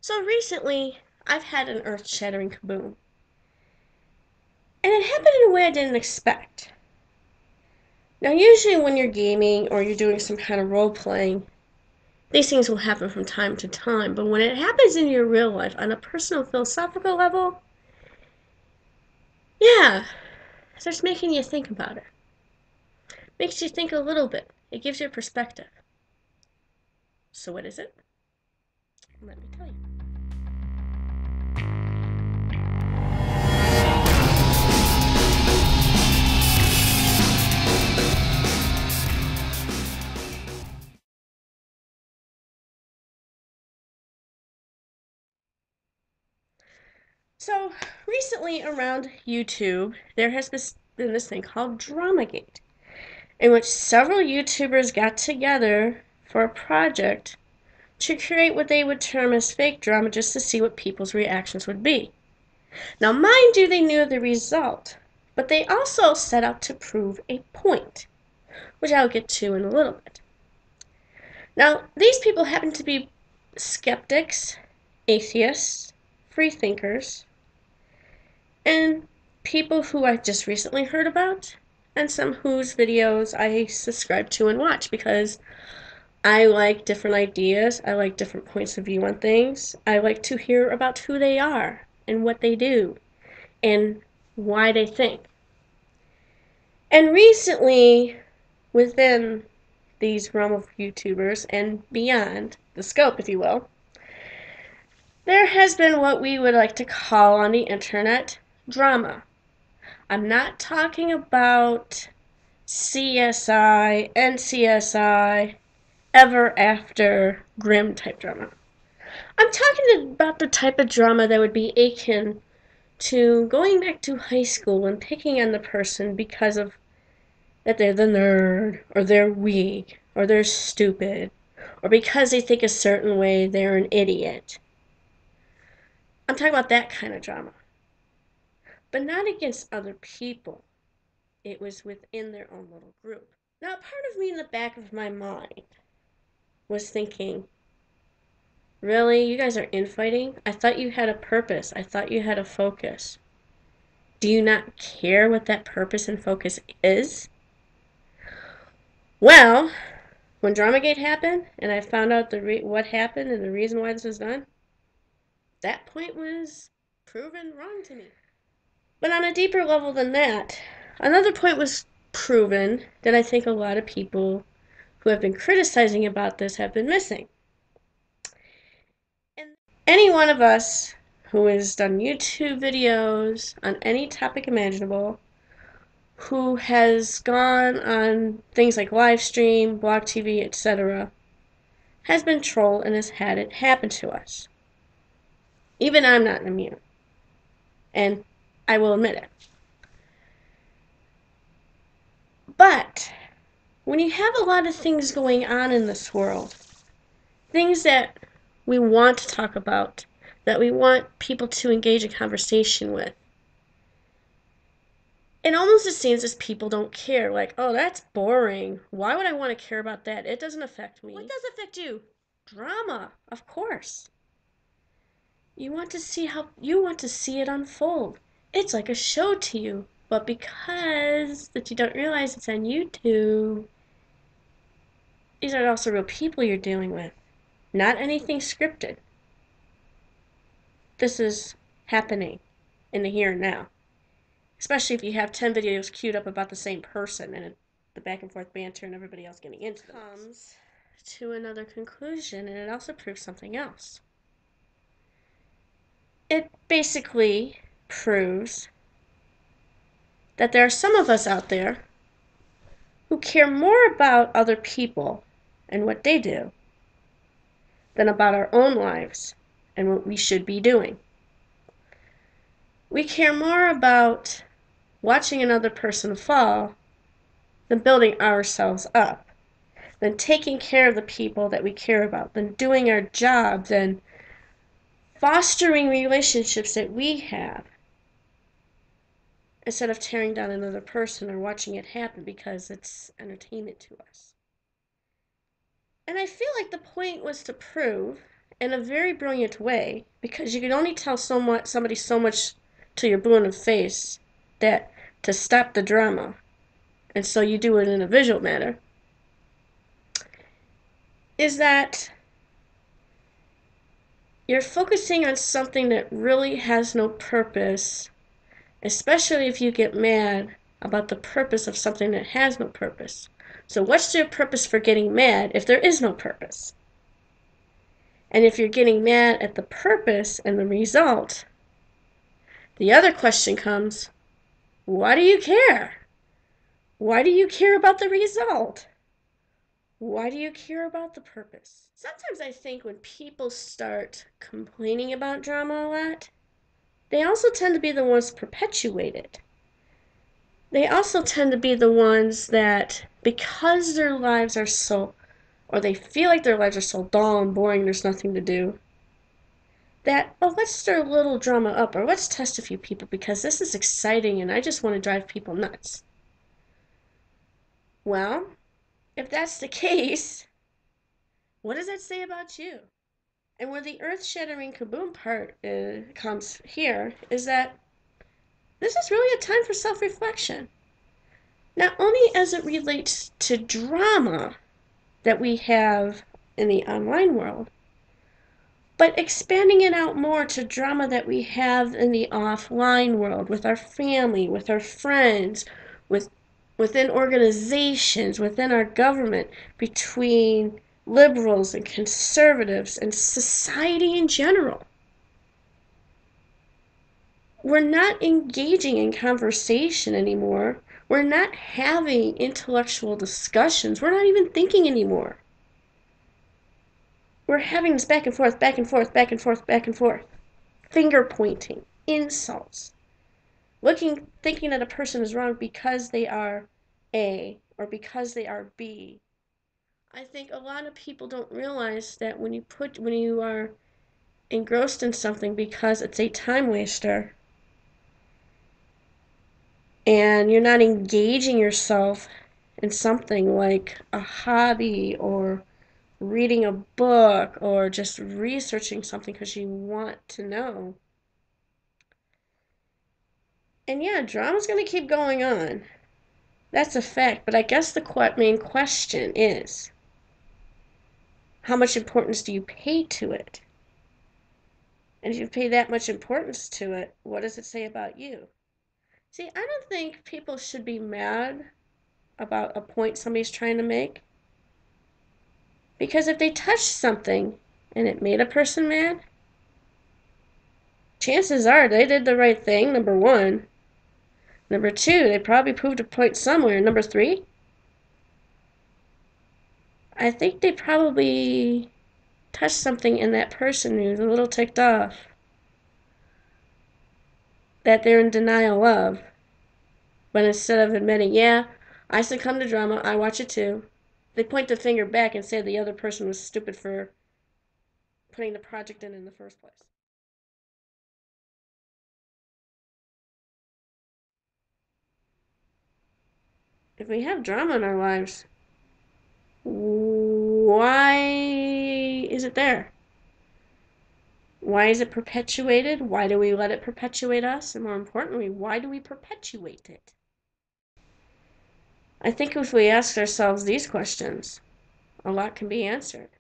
So recently, I've had an earth-shattering kaboom. And it happened in a way I didn't expect. Now, usually when you're gaming or you're doing some kind of role-playing, these things will happen from time to time. But when it happens in your real life on a personal philosophical level, yeah, it starts making you think about it. Makes you think a little bit. It gives you a perspective. So what is it? Let me tell you. So, recently around YouTube, there has been this thing called Dramagate, in which several YouTubers got together for a project to create what they would term as fake drama just to see what people's reactions would be. Now, mind you, they knew the result, but they also set out to prove a point, which I'll get to in a little bit. Now, these people happen to be skeptics, atheists, free thinkers, and people who I just recently heard about, and some whose videos I subscribe to and watch because I like different ideas. I like different points of view on things. I like to hear about who they are and what they do and why they think. And recently, within these realm of YouTubers and beyond the scope, if you will, there has been what we would like to call on the internet drama. I'm not talking about CSI, NCSI, ever after grim type drama. I'm talking about the type of drama that would be akin to going back to high school and picking on the person because of that they're the nerd, or they're weak, or they're stupid, or because they think a certain way they're an idiot. I'm talking about that kind of drama. But not against other people. It was within their own little group. Now, part of me in the back of my mind was thinking, really? You guys are infighting? I thought you had a purpose. I thought you had a focus. Do you not care what that purpose and focus is? Well, when Dramagate happened, and I found out what happened and the reason why this was done, that point was proven wrong to me. But on a deeper level than that, another point was proven that I think a lot of people who have been criticizing about this have been missing. And any one of us who has done YouTube videos on any topic imaginable, who has gone on things like Livestream, Blog TV, etc., has been trolled and has had it happen to us. Even I'm not immune. And I will admit it. But when you have a lot of things going on in this world, things that we want to talk about, that we want people to engage in conversation with, it almost seems as people don't care. Like, oh, that's boring. Why would I want to care about that? It doesn't affect me. What does affect you? Drama, of course. You want to see it unfold. It's like a show to you. But because that you don't realize it's on YouTube, these are also real people you're dealing with. Not anything scripted. This is happening in the here and now. Especially if you have 10 videos queued up about the same person and the back and forth banter and everybody else getting into them. Comes to another conclusion, and it also proves something else. It basically proves that there are some of us out there who care more about other people and what they do than about our own lives and what we should be doing. We care more about watching another person fall than building ourselves up, than taking care of the people that we care about, than doing our job, than fostering relationships that we have, instead of tearing down another person or watching it happen because it's entertainment to us. And I feel like the point was to prove, in a very brilliant way because you can only tell somebody so much till you're blue in the face that to stop the drama. And so you do it in a visual manner. Is that you're focusing on something that really has no purpose, especially if you get mad about the purpose of something that has no purpose. So, what's your purpose for getting mad if there is no purpose? And if you're getting mad at the purpose and the result, the other question comes, why do you care? Why do you care about the result? Why do you care about the purpose? Sometimes I think when people start complaining about drama a lot, they also tend to be the ones perpetuate it. They also tend to be the ones that, because their lives are so, or they feel like their lives are so dull and boring, there's nothing to do, that, oh, let's stir a little drama up, or let's test a few people because this is exciting and I just want to drive people nuts. Well, if that's the case, what does that say about you? And where the earth shattering kaboom part comes here is that this is really a time for self reflection. Not only as it relates to drama that we have in the online world, but expanding it out more to drama that we have in the offline world with our family, with our friends, with within organizations, within our government, between liberals and conservatives and society in general. We're not engaging in conversation anymore. We're not having intellectual discussions. We're not even thinking anymore. We're having this back and forth, back and forth, back and forth, back and forth. Finger pointing, insults, thinking that a person is wrong because they are A or because they are B. I think a lot of people don't realize that when you are engrossed in something because it's a time waster and you're not engaging yourself in something like a hobby or reading a book or just researching something because you want to know. And yeah, drama's going to keep going on. That's a fact. But I guess the main question is, how much importance do you pay to it? And if you pay that much importance to it, what does it say about you? See, I don't think people should be mad about a point somebody's trying to make. Because if they touched something and it made a person mad, chances are they did the right thing, number one. Number two, they probably proved a point somewhere. Number three, I think they probably touched something in that person who's a little ticked off that they're in denial of. But instead of admitting, yeah, I succumb to drama, I watch it too, they point the finger back and say the other person was stupid for putting the project in the first place. If we have drama in our lives, why is it there? Why is it perpetuated? Why do we let it perpetuate us? And more importantly, why do we perpetuate it? I think if we ask ourselves these questions, a lot can be answered.